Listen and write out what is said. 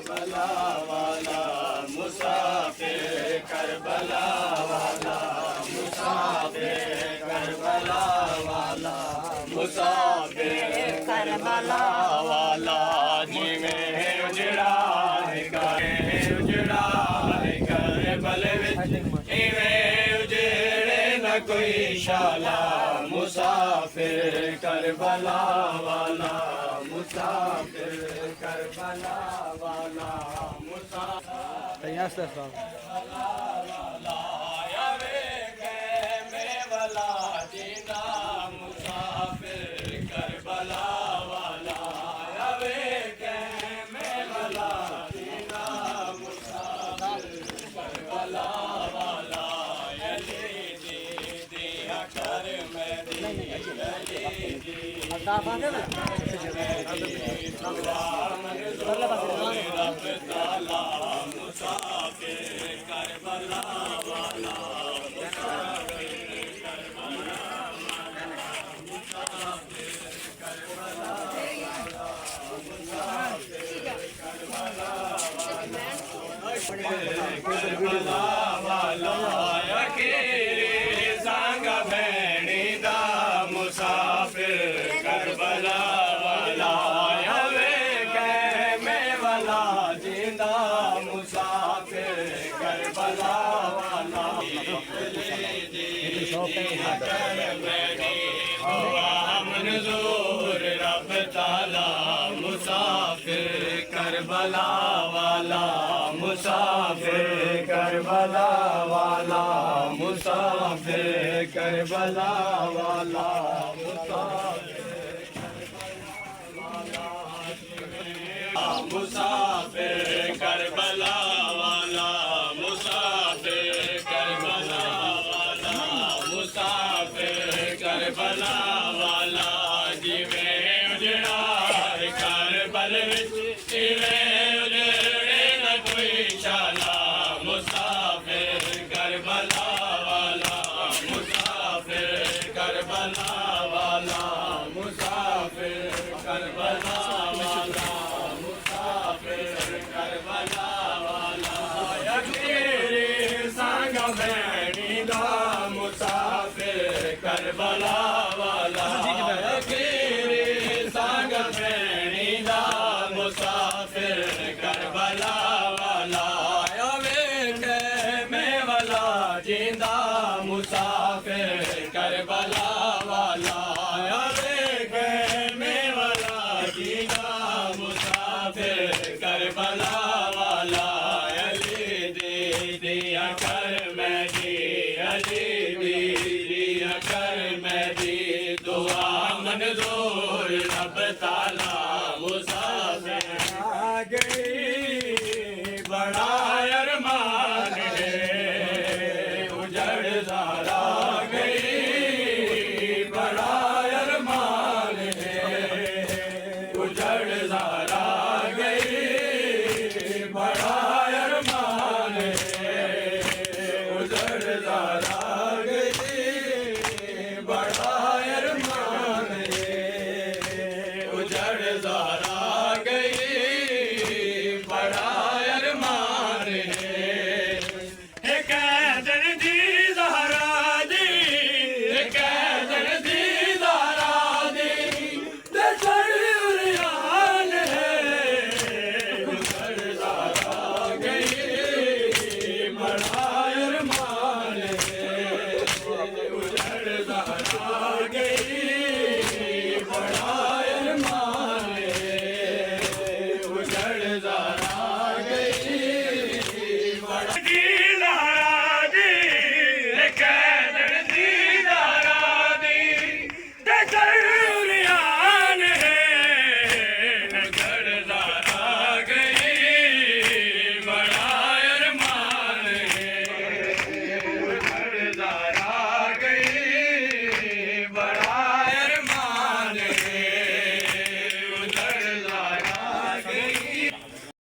کربلا والا مسافر کربلا والا مسافر کربلا والا مسافر کربلا والا جیویں اجڑا ہے کربل وچ ایویں اجڑے نہ کوئی شالا مسافر کربلا والا مسافر کربلا والا مسافر یا ویکھے میں والا جینا مسافر کربلا والا یا ویکھے میں والا جینا مسافر کربلا والا یزیدی دیا کر میں رب تعالی مسافر کربلا والا کربلا والا یقین سانگ بھینی دا مسافر کربلا والا یا ویکھے میں والا جیندا مسافر کربلا والا منظور رب تعالی مسافر کربلا والا مسافر کربلا والا مسافر کربلا والا مسافر کربلا والا مسافر کربلا والا مسافر کربلا والا جیویں اجڑا ہے کربل وچ ایویں اجڑے نہ کوئی شالا مسافر کربلا والا مسافر کربلا والا مسافر کربلا والا مسافر کربلا والا یقین سانگ بھینی دا مسافر کربلا والا یقین سانگ بھینی دا مسافر کربلا والا یا ویکھے میں والا جیندا مسافر کربلا والا یا ویکھے میں والا جیندا مسافر کربلا والا علی دی دیا کر میں دی علی دی دیا کر میں دی دعا منظور رب تعالی مسافر آ گئی